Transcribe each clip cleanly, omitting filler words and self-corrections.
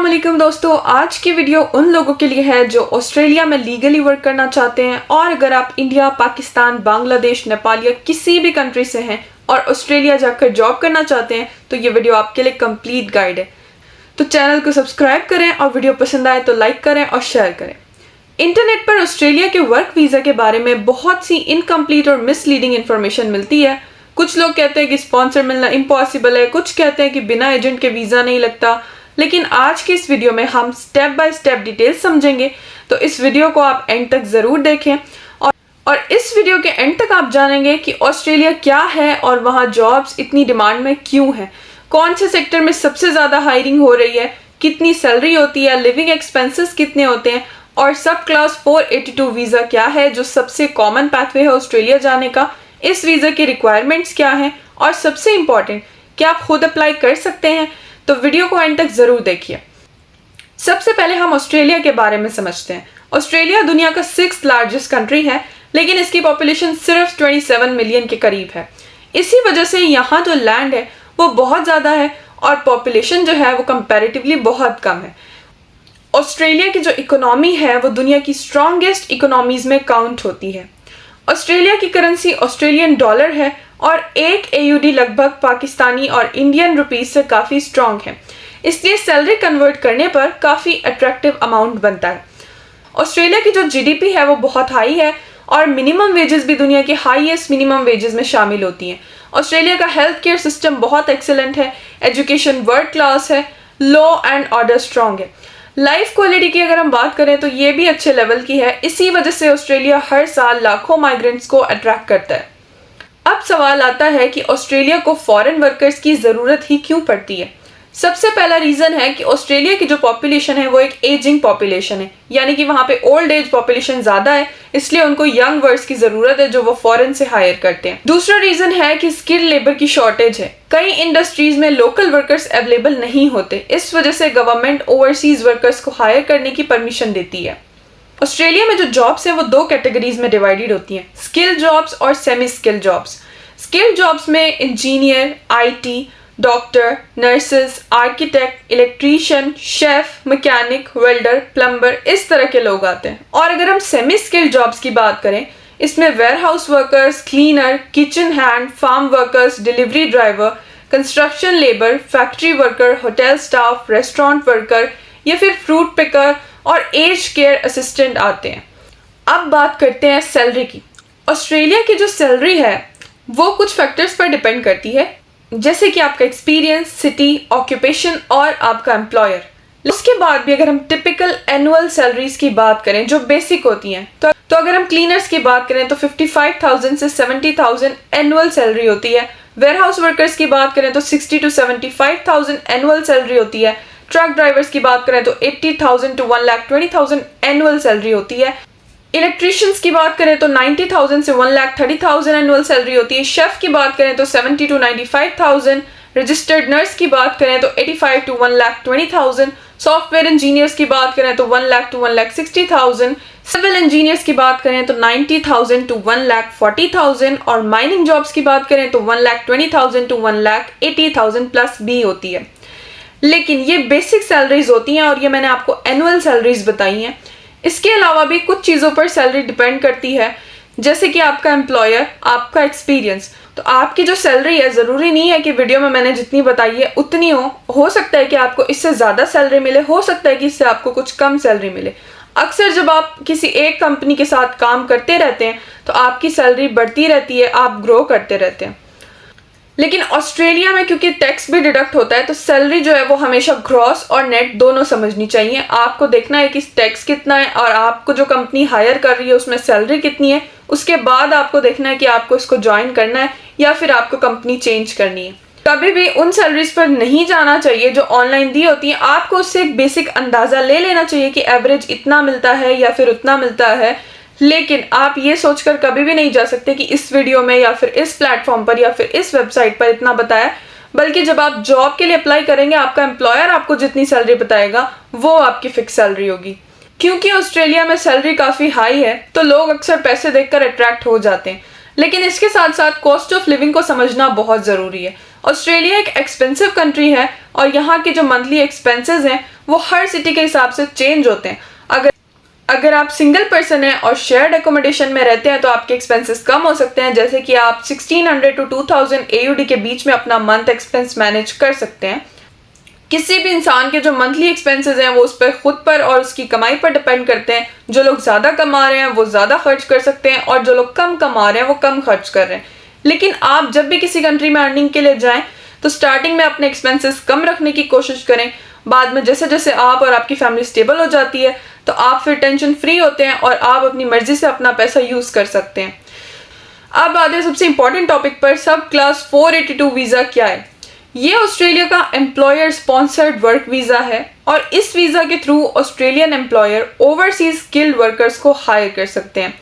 अस्सलामुअलैकुम दोस्तों, आज की वीडियो उन लोगों के लिए है जो ऑस्ट्रेलिया में लीगली वर्क करना चाहते हैं। और अगर आप इंडिया, पाकिस्तान, बांग्लादेश, नेपाल या किसी भी कंट्री से हैं और ऑस्ट्रेलिया जाकर जॉब करना चाहते हैं तो ये वीडियो आपके लिए कंप्लीट गाइड है। तो चैनल को सब्सक्राइब करें और वीडियो पसंद आए तो लाइक करें और शेयर करें। इंटरनेट पर ऑस्ट्रेलिया के वर्क वीज़ा के बारे में बहुत सी इनकम्प्लीट और मिसलीडिंग इन्फॉर्मेशन मिलती है। कुछ लोग कहते हैं कि स्पॉन्सर मिलना इम्पॉसिबल है, कुछ कहते हैं कि बिना एजेंट के वीज़ा नहीं लगता। लेकिन आज की इस वीडियो में हम स्टेप बाय स्टेप डिटेल्स समझेंगे, तो इस वीडियो को आप एंड तक ज़रूर देखें। और इस वीडियो के एंड तक आप जानेंगे कि ऑस्ट्रेलिया क्या है और वहाँ जॉब्स इतनी डिमांड में क्यों हैं, कौन से सेक्टर में सबसे ज़्यादा हायरिंग हो रही है, कितनी सैलरी होती है, लिविंग एक्सपेंसेस कितने होते हैं, और सब क्लास 482 वीज़ा क्या है जो सबसे कॉमन पाथवे है ऑस्ट्रेलिया जाने का। इस वीज़ा की रिक्वायरमेंट्स क्या हैं और सबसे इम्पॉर्टेंट, क्या आप खुद अप्लाई कर सकते हैं। तो वीडियो को एंड तक ज़रूर देखिए। सबसे पहले हम ऑस्ट्रेलिया के बारे में समझते हैं। ऑस्ट्रेलिया दुनिया का 6th लार्जेस्ट कंट्री है, लेकिन इसकी पॉपुलेशन सिर्फ 27 मिलियन के करीब है। इसी वजह से यहाँ जो लैंड है वो बहुत ज़्यादा है और पॉपुलेशन जो है वो कंपैरेटिवली बहुत कम है। ऑस्ट्रेलिया की जो इकोनॉमी है वो दुनिया की स्ट्रॉन्गेस्ट इकोनॉमीज में काउंट होती है। ऑस्ट्रेलिया की करेंसी ऑस्ट्रेलियन डॉलर है और एक AUD लगभग पाकिस्तानी और इंडियन रुपीज से काफ़ी स्ट्रॉन्ग है, इसलिए सैलरी कन्वर्ट करने पर काफ़ी अट्रैक्टिव अमाउंट बनता है। ऑस्ट्रेलिया की जो GDP है वो बहुत हाई है और मिनिमम वेजेस भी दुनिया के हाईएस्ट मिनिमम वेजेस में शामिल होती हैं। ऑस्ट्रेलिया का हेल्थ केयर सिस्टम बहुत एक्सेलेंट है, एजुकेशन वर्ल्ड क्लास है, लॉ एंड ऑर्डर स्ट्रॉन्ग है। लाइफ क्वालिटी की अगर हम बात करें तो ये भी अच्छे लेवल की है। इसी वजह से ऑस्ट्रेलिया हर साल लाखों माइग्रेंट्स को अट्रैक्ट करता है। अब सवाल आता है कि ऑस्ट्रेलिया को फॉरेन वर्कर्स की ज़रूरत ही क्यों पड़ती है। सबसे पहला रीज़न है कि ऑस्ट्रेलिया की जो पॉपुलेशन है वो एक एजिंग पॉपुलेशन है, यानी कि वहाँ पे ओल्ड एज पॉपुलेशन ज़्यादा है, इसलिए उनको यंग वर्कर्स की ज़रूरत है जो वो फॉरेन से हायर करते हैं। दूसरा रीज़न है कि स्किल लेबर की शॉर्टेज है। कई इंडस्ट्रीज में लोकल वर्कर्स अवेलेबल नहीं होते, इस वजह से गवर्नमेंट ओवरसीज वर्कर्स को हायर करने की परमिशन देती है। ऑस्ट्रेलिया में जो जॉब्स हैं वो दो कैटेगरीज में डिवाइडेड होती हैं, स्किल जॉब्स और semi skill jobs. Skill jobs में engineer, IT, doctor, nurses, architect, electrician, chef, mechanic, welder, plumber, इस तरह के लोग आते हैं। और अगर हम सेमी स्किल जॉब्स की बात करें, इसमें warehouse workers, cleaner, kitchen hand, farm workers, delivery driver, construction labour, factory worker, hotel staff, restaurant worker या फिर फ्रूट पिकर और एज केयर असिस्टेंट आते हैं। अब बात करते हैं सैलरी की। ऑस्ट्रेलिया की जो सैलरी है वो कुछ फैक्टर्स पर डिपेंड करती है, जैसे कि आपका एक्सपीरियंस, सिटी, ऑक्यूपेशन और आपका एम्प्लॉयर। उसके बाद भी अगर हम टिपिकल एनुअल सैलरीज की बात करें जो बेसिक होती हैं, तो अगर हम क्लीनर्स की बात करें तो 55,000 से 70,000 एनुअल सैलरी होती है। वेयरहाउस वर्कर्स की बात करें तो 60 to 75,000 एनुअल सैलरी होती है। ट्रक ड्राइवर्स की बात करें तो 80,000 to 1,20,000 एनुअल सैलरी होती है। इलेक्ट्रीशियंस की बात करें तो 90,000 से 1,30,000 एनुअल सैलरी होती है। शेफ की बात करें तो 70 to 95,000। रजिस्टर्ड नर्स की बात करें तो 85 to 1,20,000। सॉफ्टवेयर इंजीनियर्स की बात करें तो 1 लाख to 1,60,000। सिविल इंजीनियर्स की बात करें तो 90,000 to 1,40,000 और माइनिंग जॉब्स की बात करें तो 1,20,000 to 1,80,000 प्लस भी होती है। लेकिन ये बेसिक सैलरीज होती हैं और ये मैंने आपको एनुअल सैलरीज बताई हैं। इसके अलावा भी कुछ चीज़ों पर सैलरी डिपेंड करती है, जैसे कि आपका एम्प्लॉयर, आपका एक्सपीरियंस। तो आपकी जो सैलरी है, ज़रूरी नहीं है कि वीडियो में मैंने जितनी बताई है उतनी हो सकता है कि आपको इससे ज़्यादा सैलरी मिले, हो सकता है कि इससे आपको कुछ कम सैलरी मिले। अक्सर जब आप किसी एक कंपनी के साथ काम करते रहते हैं तो आपकी सैलरी बढ़ती रहती है, आप ग्रो करते रहते हैं। लेकिन ऑस्ट्रेलिया में क्योंकि टैक्स भी डिडक्ट होता है तो सैलरी जो है वो हमेशा ग्रॉस और नेट दोनों समझनी चाहिए। आपको देखना है कि टैक्स कितना है और आपको जो कंपनी हायर कर रही है उसमें सैलरी कितनी है। उसके बाद आपको देखना है कि आपको इसको ज्वाइन करना है या फिर आपको कंपनी चेंज करनी है। कभी भी उन सैलरीज पर नहीं जाना चाहिए जो ऑनलाइन दी होती हैं। आपको उससे एक बेसिक अंदाज़ा ले लेना चाहिए कि एवरेज इतना मिलता है या फिर उतना मिलता है। लेकिन आप ये सोचकर कभी भी नहीं जा सकते कि इस वीडियो में या फिर इस प्लेटफॉर्म पर या फिर इस वेबसाइट पर इतना बताया, बल्कि जब आप जॉब के लिए अप्लाई करेंगे आपका एम्प्लॉयर आपको जितनी सैलरी बताएगा वो आपकी फिक्स सैलरी होगी। क्योंकि ऑस्ट्रेलिया में सैलरी काफ़ी हाई है तो लोग अक्सर पैसे देखकर अट्रैक्ट हो जाते हैं, लेकिन इसके साथ साथ कॉस्ट ऑफ लिविंग को समझना बहुत ज़रूरी है। ऑस्ट्रेलिया एक एक्सपेंसिव कंट्री है और यहाँ के जो मंथली एक्सपेंसेस हैं वो हर सिटी के हिसाब से चेंज होते हैं। अगर आप सिंगल पर्सन हैं और शेयर्ड एकोमोडेशन में रहते हैं तो आपके एक्सपेंसेस कम हो सकते हैं, जैसे कि आप 1600 to 2000 AUD के बीच में अपना मंथ एक्सपेंस मैनेज कर सकते हैं। किसी भी इंसान के जो मंथली एक्सपेंसेस हैं वो उस पर खुद पर और उसकी कमाई पर डिपेंड करते हैं। जो लोग ज़्यादा कमा रहे हैं वो ज़्यादा खर्च कर सकते हैं और जो लोग कम कमा रहे हैं वो कम खर्च कर रहे हैं। लेकिन आप जब भी किसी कंट्री में अर्निंग के लिए जाएं तो स्टार्टिंग में अपने एक्सपेंसेस कम रखने की कोशिश करें। बाद में जैसे जैसे आप और आपकी फैमिली स्टेबल हो जाती है तो आप फिर टेंशन फ्री होते हैं और आप अपनी मर्जी से अपना पैसा यूज़ कर सकते हैं। अब आते हैं सबसे इंपॉर्टेंट टॉपिक पर, सब क्लास 482 वीज़ा क्या है। ये ऑस्ट्रेलिया का एम्प्लॉयर स्पॉन्सर्ड वर्क वीज़ा है और इस वीज़ा के through Australian employer overseas skilled workers को हायर कर सकते हैं।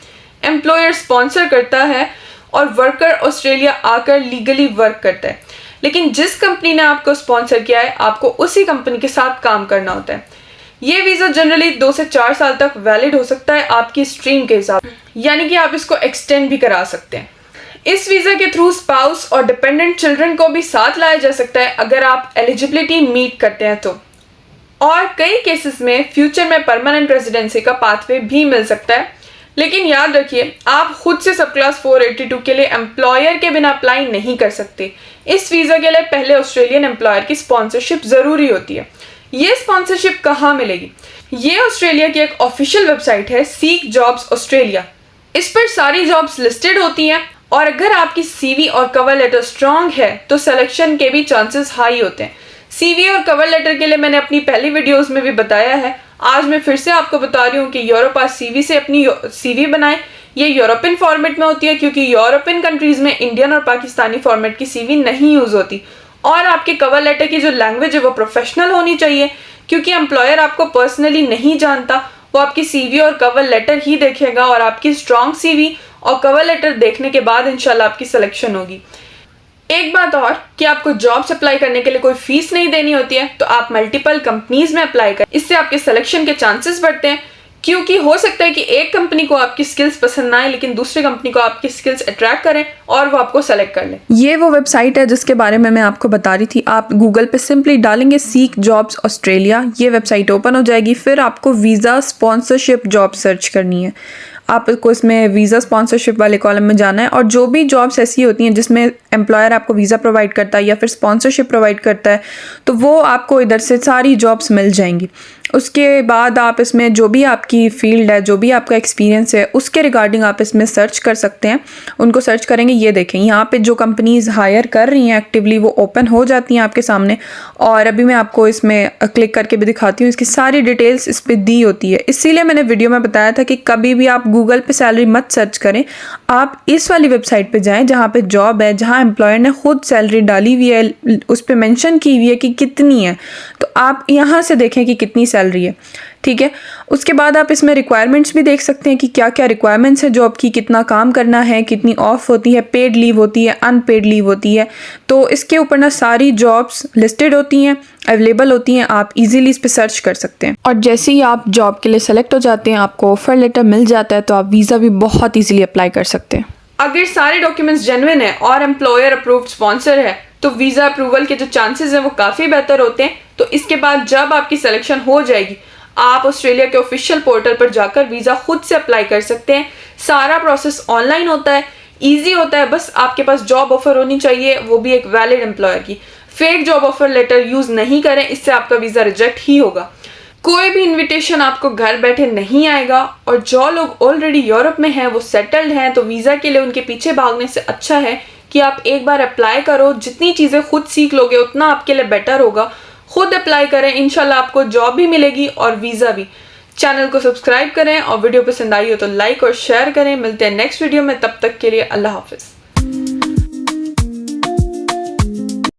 एम्प्लॉयर स्पॉन्सर करता है और वर्कर ऑस्ट्रेलिया आकर लीगली वर्क करता है, लेकिन जिस कंपनी ने आपको स्पॉन्सर किया है आपको उसी कंपनी के साथ काम करना होता है। ये वीज़ा जनरली 2 से 4 साल तक वैलिड हो सकता है आपकी स्ट्रीम के हिसाब से, यानी कि आप इसको एक्सटेंड भी करा सकते हैं। इस वीज़ा के थ्रू स्पाउस और डिपेंडेंट चिल्ड्रन को भी साथ लाया जा सकता है अगर आप एलिजिबिलिटी मीट करते हैं तो, और कई केसेस में फ्यूचर में परमानेंट रेजिडेंसी का पाथवे भी मिल सकता है। लेकिन याद रखिए, आप खुद से सब क्लास 482 के लिए एम्प्लॉयर के बिना अप्लाई नहीं कर सकते। इस वीज़ा के लिए पहले ऑस्ट्रेलियन एम्प्लॉयर की स्पॉन्सरशिप ज़रूरी होती है। ये स्पॉन्सरशिप कहाँ मिलेगी? ये ऑस्ट्रेलिया की एक ऑफिशियल वेबसाइट है, सीक जॉब्स ऑस्ट्रेलिया। इस पर सारी जॉब्स लिस्टेड होती हैं और अगर आपकी CV और कवर लेटर स्ट्रॉन्ग है तो सिलेक्शन के भी चांसेस हाई होते हैं। CV और कवर लेटर के लिए मैंने अपनी पहली वीडियोस में भी बताया है। आज मैं फिर से आपको बता रही हूँ कि यूरोपास CV से अपनी CV बनाएं। ये यूरोपियन फॉर्मेट में होती है क्योंकि यूरोपियन कंट्रीज में इंडियन और पाकिस्तानी फॉर्मेट की CV नहीं यूज़ होती। और आपके कवर लेटर की जो लैंग्वेज है वो प्रोफेशनल होनी चाहिए क्योंकि एम्प्लॉयर आपको पर्सनली नहीं जानता, वो आपकी CV और कवर लेटर ही देखेगा और आपकी स्ट्रॉन्ग CV और कवर लेटर देखने के बाद इंशाल्लाह आपकी सिलेक्शन होगी। एक बात और कि आपको जॉब्स अप्लाई करने के लिए कोई फीस नहीं देनी होती है, तो आप मल्टीपल कंपनीज में अप्लाई करें। इससे आपके सिलेक्शन के चांसेस बढ़ते हैं क्योंकि हो सकता है कि एक कंपनी को आपकी स्किल्स पसंद ना आए लेकिन दूसरी कंपनी को आपकी स्किल्स अट्रैक्ट करें और वो आपको सेलेक्ट कर ले। ये वो वेबसाइट है जिसके बारे में मैं आपको बता रही थी। आप गूगल पे सिंपली डालेंगे सीक जॉब्स ऑस्ट्रेलिया, ये वेबसाइट ओपन हो जाएगी। फिर आपको वीज़ा स्पॉन्सरशिप जॉब सर्च करनी है। आपको इसमें वीज़ा स्पॉन्सरशिप वाले कॉलम में जाना है और जो भी जॉब्स ऐसी होती हैं जिसमें एम्प्लॉयर आपको वीज़ा प्रोवाइड करता है या फिर स्पॉन्सरशिप प्रोवाइड करता है तो वो आपको इधर से सारी जॉब्स मिल जाएंगी। उसके बाद आप इसमें जो भी आपकी फील्ड है, जो भी आपका एक्सपीरियंस है, उसके रिगार्डिंग आप इसमें सर्च कर सकते हैं। उनको सर्च करेंगे, ये देखें यहाँ पे जो कंपनीज़ हायर कर रही हैं एक्टिवली वो ओपन हो जाती हैं आपके सामने। और अभी मैं आपको इसमें क्लिक करके भी दिखाती हूँ, इसकी सारी डिटेल्स इस पर दी होती है। इसीलिए मैंने वीडियो में बताया था कि कभी भी आप गूगल पे सैलरी मत सर्च करें, आप इस वाली वेबसाइट पे जाएं जहाँ पे जॉब है, जहाँ एम्प्लॉयर ने खुद सैलरी डाली हुई है, उस पर मेंशन की हुई है कि कितनी है, तो आप यहाँ से देखें कि कितनी सैलरी है। ठीक है, उसके बाद आप इसमें रिक्वायरमेंट्स भी देख सकते हैं कि क्या क्या रिक्वायरमेंट्स है जॉब की, कितना काम करना है, कितनी ऑफ होती है, पेड लीव होती है, अनपेड लीव होती है। तो इसके ऊपर ना सारी जॉब्स लिस्टेड होती हैं, अवेलेबल होती हैं, आप इजीली इस पे सर्च कर सकते हैं। और जैसे ही आप जॉब के लिए सेलेक्ट हो जाते हैं, आपको ऑफर लेटर मिल जाता है, तो आप वीज़ा भी बहुत ईजिली अप्लाई कर सकते हैं। अगर सारे डॉक्यूमेंट्स जेन्युइन है और एम्प्लॉयर अप्रूव्ड स्पॉन्सर है तो वीज़ा अप्रूवल के जो चांसेस हैं वो काफ़ी बेहतर होते हैं। तो इसके बाद जब आपकी सिलेक्शन हो जाएगी आप ऑस्ट्रेलिया के ऑफिशियल पोर्टल पर जाकर वीज़ा खुद से अप्लाई कर सकते हैं। सारा प्रोसेस ऑनलाइन होता है, ईजी होता है, बस आपके पास जॉब ऑफर होनी चाहिए, वो भी एक वैलिड एम्प्लॉयर की। Fake job offer letter use नहीं करें, इससे आपका वीज़ा रिजेक्ट ही होगा। कोई भी इनविटेशन आपको घर बैठे नहीं आएगा और जो लोग ऑलरेडी यूरोप में हैं वो सेटल्ड हैं, तो वीज़ा के लिए उनके पीछे भागने से अच्छा है कि आप एक बार अप्लाई करो। जितनी चीज़ें खुद सीख लोगे उतना आपके लिए बेटर होगा। खुद अप्लाई करें, इंशाल्लाह आपको जॉब भी मिलेगी और वीज़ा भी। चैनल को सब्सक्राइब करें और वीडियो पसंद आई हो तो लाइक और शेयर करें। मिलते हैं नेक्स्ट वीडियो में, तब तक के लिए अल्लाह हाफिज़।